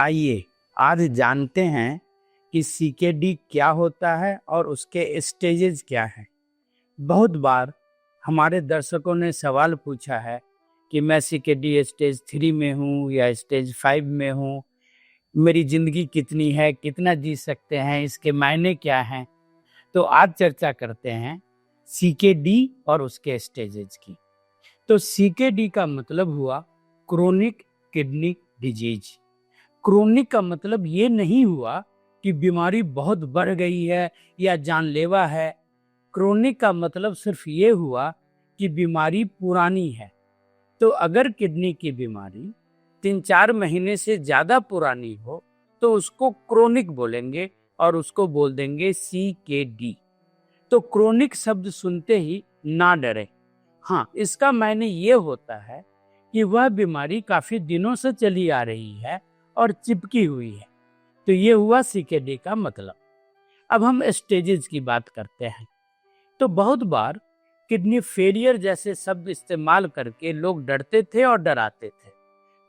आइए आज जानते हैं कि सीकेडी क्या होता है और उसके स्टेजेस क्या हैं। बहुत बार हमारे दर्शकों ने सवाल पूछा है कि मैं सीकेडी स्टेज 3 में हूँ या स्टेज 5 में हूँ, मेरी ज़िंदगी कितनी है, कितना जी सकते हैं, इसके मायने क्या हैं। तो आज चर्चा करते हैं सीकेडी और उसके स्टेजेस की। तो सीकेडी का मतलब हुआ क्रोनिक किडनी डिजीज। क्रोनिक का मतलब ये नहीं हुआ कि बीमारी बहुत बढ़ गई है या जानलेवा है। क्रोनिक का मतलब सिर्फ ये हुआ कि बीमारी पुरानी है। तो अगर किडनी की बीमारी 3-4 महीने से ज्यादा पुरानी हो तो उसको क्रोनिक बोलेंगे और उसको बोल देंगे सीकेडी। तो क्रोनिक शब्द सुनते ही ना डरे। हाँ, इसका मायने ये होता है कि वह बीमारी काफी दिनों से चली आ रही है और चिपकी हुई है। तो ये हुआ सीकेडी का मतलब। अब हम स्टेजेस की बात करते हैं। तो बहुत बार किडनी फेलियर जैसे शब्द इस्तेमाल करके लोग डरते थे और डराते थे।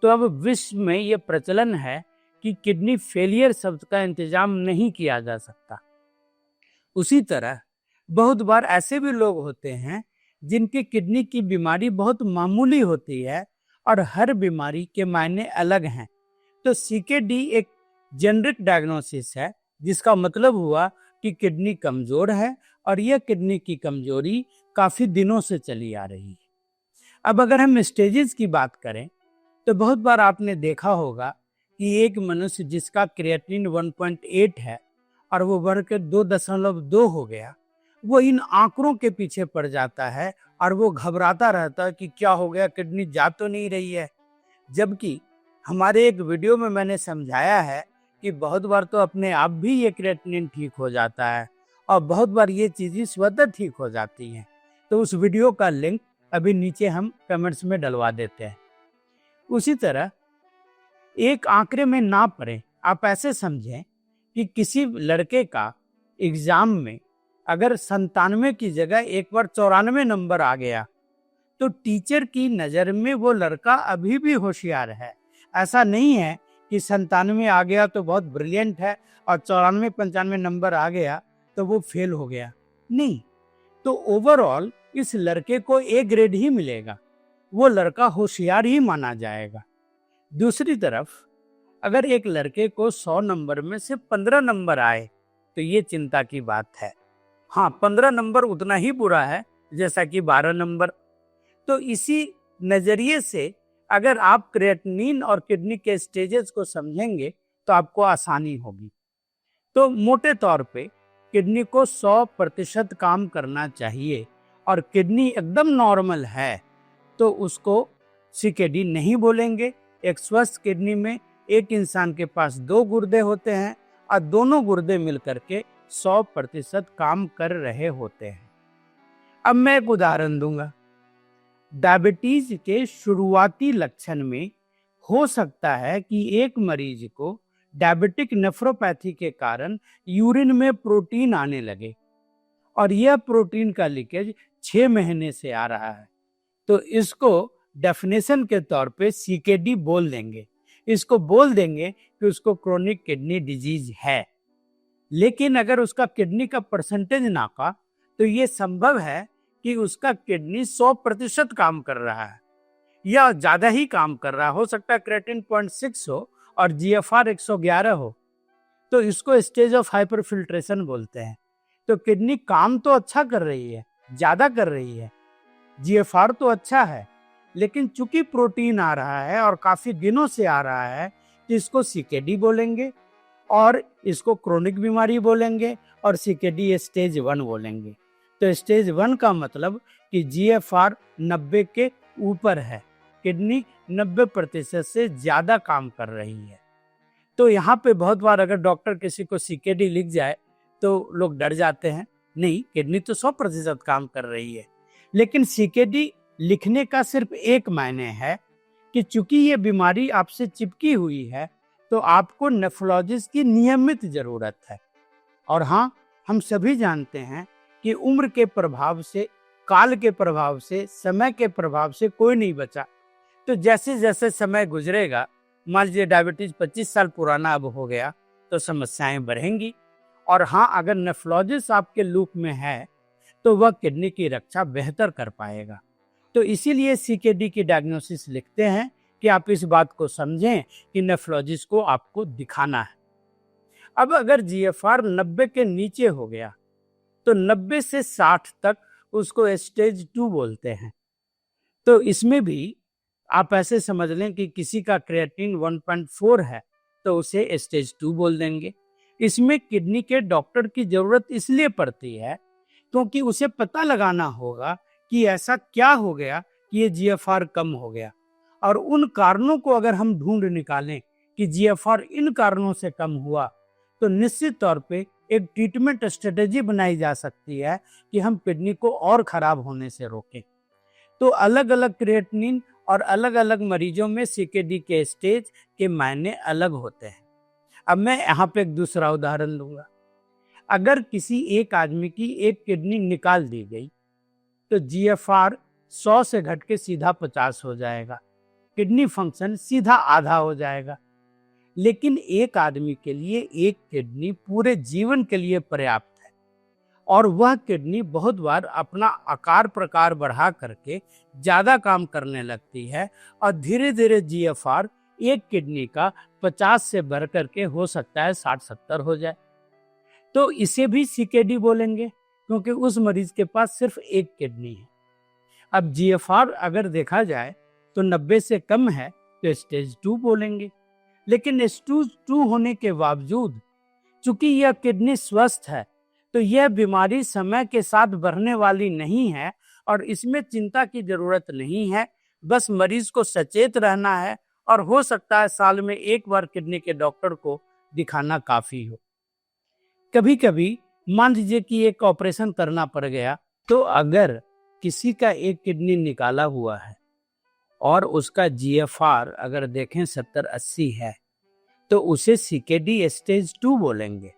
तो अब विश्व में ये प्रचलन है कि किडनी फेलियर शब्द का इंतजाम नहीं किया जा सकता। उसी तरह बहुत बार ऐसे भी लोग होते हैं जिनकी किडनी की बीमारी बहुत मामूली होती है और हर बीमारी के मायने अलग हैं। तो सीकेडी एक जेनरिक डायग्नोसिस है जिसका मतलब हुआ कि किडनी कमजोर है और यह किडनी की कमजोरी काफी दिनों से चली आ रही है। अब अगर हम स्टेजेस की बात करें तो बहुत बार आपने देखा होगा कि एक मनुष्य जिसका क्रिएटिनिन 1.8 है और वो बढ़कर 2.2 हो गया, वो इन आंकड़ों के पीछे पड़ जाता है और वो घबराता रहता है कि क्या हो गया, किडनी जा तो नहीं रही है। जबकि हमारे एक वीडियो में मैंने समझाया है कि बहुत बार तो अपने आप भी ये क्रिएटिनिन ठीक हो जाता है और बहुत बार ये चीजें स्वतः ठीक हो जाती हैं। तो उस वीडियो का लिंक अभी नीचे हम कमेंट्स में डलवा देते हैं। उसी तरह एक आंकड़े में ना पड़े, आप ऐसे समझें कि किसी लड़के का एग्जाम में अगर 97 की जगह एक बार 94 नंबर आ गया तो टीचर की नजर में वो लड़का अभी भी होशियार है। ऐसा नहीं है कि 97 आ गया तो बहुत ब्रिलियंट है और 94-95 नंबर आ गया तो वो फेल हो गया। नहीं, तो ओवरऑल इस लड़के को ए ग्रेड ही मिलेगा, वो लड़का होशियार ही माना जाएगा। दूसरी तरफ अगर एक लड़के को 100 नंबर में से 15 नंबर आए तो ये चिंता की बात है। हाँ, 15 नंबर उतना ही बुरा है जैसा कि 12 नंबर। तो इसी नजरिए से अगर आप क्रिएटिनिन और किडनी के स्टेजेस को समझेंगे तो आपको आसानी होगी। तो मोटे तौर पे किडनी को 100% काम करना चाहिए और किडनी एकदम नॉर्मल है तो उसको सीकेडी नहीं बोलेंगे। एक स्वस्थ किडनी में एक इंसान के पास 2 गुर्दे होते हैं और दोनों गुर्दे मिलकर के 100% काम कर रहे होते हैं। अब मैं एक उदाहरण दूंगा। डायबिटीज के शुरुआती लक्षण में हो सकता है कि एक मरीज को डायबिटिक नेफ्रोपैथी के कारण यूरिन में प्रोटीन आने लगे और यह प्रोटीन का लीकेज 6 महीने से आ रहा है। तो इसको डेफिनेशन के तौर पे सीकेडी बोल देंगे। इसको बोल देंगे कि उसको क्रोनिक किडनी डिजीज है। लेकिन अगर उसका किडनी का परसेंटेज नापा तो ये संभव है कि उसका किडनी 100% काम कर रहा है या ज्यादा ही काम कर रहा हो सकता है क्रिएटिनिन 0.6 हो और जीएफआर 111 हो। तो इसको स्टेज ऑफ हाइपरफिल्ट्रेशन बोलते हैं। तो किडनी काम तो अच्छा कर रही है, ज्यादा कर रही है, जीएफआर तो अच्छा है, लेकिन चूंकि प्रोटीन आ रहा है और काफी दिनों से आ रहा है तो इसको सीकेडी बोलेंगे और इसको क्रोनिक बीमारी बोलेंगे और सीकेडी स्टेज 1 बोलेंगे। तो स्टेज 1 का मतलब कि जीएफआर 90 के ऊपर है, किडनी 90% से ज्यादा काम कर रही है। तो यहाँ पे बहुत बार अगर डॉक्टर किसी को सीकेडी लिख जाए तो लोग डर जाते हैं। नहीं, किडनी तो 100% काम कर रही है। लेकिन सीकेडी लिखने का सिर्फ एक मायने है कि चूंकि ये बीमारी आपसे चिपकी हुई है तो आपको नेफ्रोलॉजिस्ट की नियमित जरूरत है। और हाँ, हम सभी जानते हैं कि उम्र के प्रभाव से, काल के प्रभाव से, समय के प्रभाव से कोई नहीं बचा। तो जैसे जैसे समय गुजरेगा मान लीजिए डायबिटीज 25 साल पुराना अब हो गया तो समस्याएं बढ़ेंगी। और हाँ, अगर नेफ्रोलॉजिस्ट आपके लूप में है तो वह किडनी की रक्षा बेहतर कर पाएगा। तो इसीलिए सीकेडी की डायग्नोसिस लिखते हैं कि आप इस बात को समझें कि नेफ्रोलॉजिस्ट को आपको दिखाना है। अब अगर जीएफआर 90 के नीचे हो गया तो 90 से 60 तक उसको स्टेज 2 बोलते हैं। तो इसमें भी आप ऐसे समझ लें कि किसी का क्रिएटिनिन 1.4 है तो उसे स्टेज 2 बोल देंगे। इसमें किडनी के डॉक्टर की जरूरत इसलिए पड़ती है क्योंकि उसे पता लगाना होगा कि ऐसा क्या हो गया कि ये जीएफआर कम हो गया, और उन कारणों को अगर हम ढूंढ निकालें कि जीएफआर इन कारणों से कम हुआ तो निश्चित तौर पे एक ट्रीटमेंट स्ट्रेटेजी बनाई जा सकती है कि हम किडनी को और खराब होने से रोकें। तो अलग अलग क्रिएटिनिन और अलग अलग मरीजों में सीकेडी के स्टेज के मायने अलग होते हैं। अब मैं यहाँ पे एक दूसरा उदाहरण लूंगा। अगर किसी एक आदमी की एक किडनी निकाल दी गई तो जीएफआर 100 से घट के सीधा 50 हो जाएगा, किडनी फंक्शन सीधा आधा हो जाएगा। लेकिन एक आदमी के लिए एक किडनी पूरे जीवन के लिए पर्याप्त है, और वह किडनी बहुत बार अपना आकार प्रकार बढ़ा करके ज्यादा काम करने लगती है और धीरे धीरे जीएफआर एक किडनी का 50 से बढ़ करके हो सकता है 60-70 हो जाए। तो इसे भी सीकेडी बोलेंगे क्योंकि उस मरीज के पास सिर्फ एक किडनी है। अब जीएफआर अगर देखा जाए तो 90 से कम है तो स्टेज 2 बोलेंगे। लेकिन स्टेज 2 होने के बावजूद चूंकि यह किडनी स्वस्थ है तो यह बीमारी समय के साथ बढ़ने वाली नहीं है और इसमें चिंता की जरूरत नहीं है। बस मरीज को सचेत रहना है और हो सकता है साल में एक बार किडनी के डॉक्टर को दिखाना काफी हो। कभी कभी मान लीजिए कि एक ऑपरेशन करना पड़ गया, तो अगर किसी का एक किडनी निकाला हुआ है और उसका जीएफआर अगर देखें 70-80 है तो उसे सीकेडी स्टेज 2 बोलेंगे।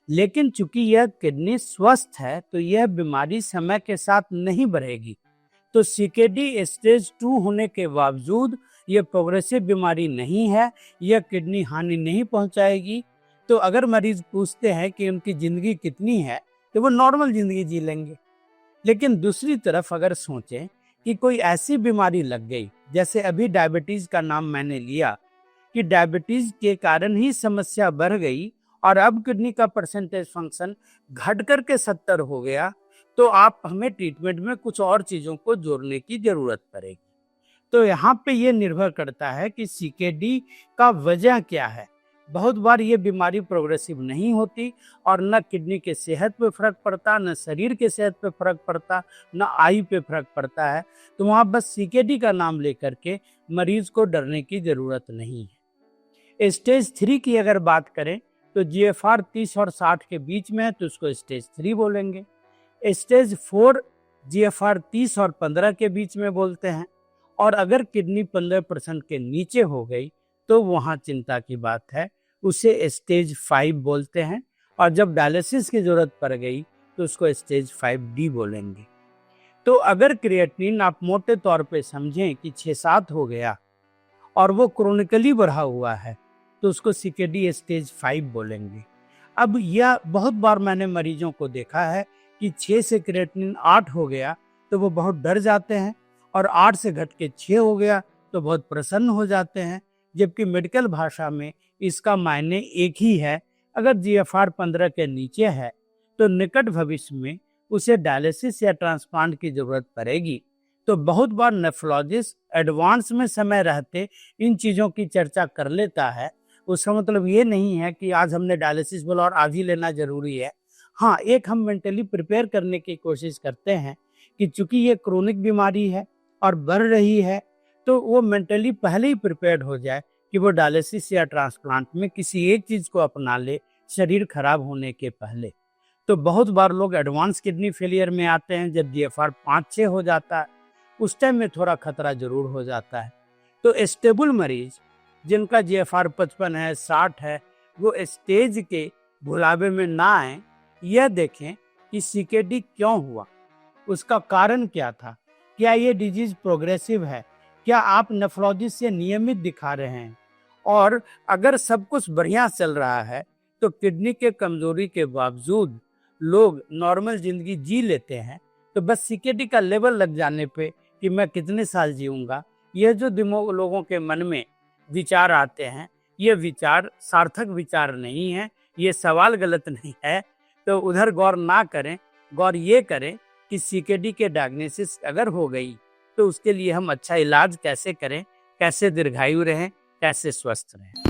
लेकिन चूंकि यह किडनी स्वस्थ है तो यह बीमारी समय के साथ नहीं बढ़ेगी, तो सीकेडी स्टेज 2 होने के बावजूद यह प्रोग्रेसिव बीमारी नहीं है, यह किडनी हानि नहीं पहुंचाएगी। तो अगर मरीज पूछते हैं कि उनकी जिंदगी कितनी है तो वो नॉर्मल जिंदगी जी लेंगे। लेकिन दूसरी तरफ अगर सोचें कि कोई ऐसी बीमारी लग गई, जैसे अभी डायबिटीज का नाम मैंने लिया, कि डायबिटीज के कारण ही समस्या बढ़ गई और अब किडनी का परसेंटेज फंक्शन घट करके 70 हो गया, तो आप हमें ट्रीटमेंट में कुछ और चीजों को जोड़ने की जरूरत पड़ेगी। तो यहाँ पे ये निर्भर करता है कि सीकेडी का वजह क्या है। बहुत बार ये बीमारी प्रोग्रेसिव नहीं होती और न किडनी के सेहत पे फर्क पड़ता, न शरीर के सेहत पे फर्क पड़ता, न आयु पे फर्क पड़ता है। तो वहाँ बस सीकेडी का नाम लेकर के मरीज को डरने की जरूरत नहीं है। स्टेज 3 की अगर बात करें तो जीएफआर 30 और 60 के बीच में है तो उसको स्टेज 3 बोलेंगे। स्टेज 4 जीएफआर 30 और 15 के बीच में बोलते हैं, और अगर किडनी 15% के नीचे हो गई तो वहाँ चिंता की बात है, उसे स्टेज 5 बोलते हैं, और जब डायलिसिस की जरूरत पड़ गई तो उसको स्टेज 5D बोलेंगे। तो अगर क्रिएटिनिन आप मोटे तौर पे समझें कि 6-7 हो गया और वो क्रोनिकली बढ़ा हुआ है तो उसको सीकेडी स्टेज 5 बोलेंगे। अब यह बहुत बार मैंने मरीजों को देखा है कि 6 से क्रिएटिनिन 8 हो गया तो वो बहुत डर जाते हैं, और 8 से घट के 6 हो गया तो बहुत प्रसन्न हो जाते हैं, जबकि मेडिकल भाषा में इसका मायने एक ही है। अगर जीएफआर 15 के नीचे है तो निकट भविष्य में उसे डायलिसिस या ट्रांसप्लांट की जरूरत पड़ेगी। तो बहुत बार नेफ्रोलॉजिस्ट एडवांस में समय रहते इन चीज़ों की चर्चा कर लेता है। उसका मतलब ये नहीं है कि आज हमने डायलिसिस बोला और आज ही लेना जरूरी है। हाँ, एक हम मेंटली प्रिपेयर करने की कोशिश करते हैं कि चूंकि ये क्रोनिक बीमारी है और बढ़ रही है, तो वो मेंटली पहले ही प्रिपेयर्ड हो जाए कि वो डायलिसिस या ट्रांसप्लांट में किसी एक चीज़ को अपना ले शरीर खराब होने के पहले। तो बहुत बार लोग एडवांस किडनी फेलियर में आते हैं जब जीएफआर 5-6 हो जाता है, उस टाइम में थोड़ा खतरा जरूर हो जाता है। तो स्टेबल मरीज जिनका जीएफआर 55 है, 60 है, वो स्टेज के भुलावे में ना आए। यह देखें कि सीकेडी क्यों हुआ, उसका कारण क्या था, क्या ये डिजीज प्रोग्रेसिव है, क्या आप नेफ्रोलॉजिस्ट से नियमित दिखा रहे हैं, और अगर सब कुछ बढ़िया चल रहा है तो किडनी के कमजोरी के बावजूद लोग नॉर्मल जिंदगी जी लेते हैं। तो बस सीकेडी का लेवल लग जाने पे कि मैं कितने साल जीऊंगा, यह जो दिमाग लोगों के मन में विचार आते हैं, ये विचार सार्थक विचार नहीं है, ये सवाल गलत नहीं है। तो उधर गौर ना करें, गौर ये करें कि सीकेडी के डायग्नोसिस अगर हो गई तो उसके लिए हम अच्छा इलाज कैसे करें, कैसे दीर्घायु रहें, कैसे स्वस्थ रहें।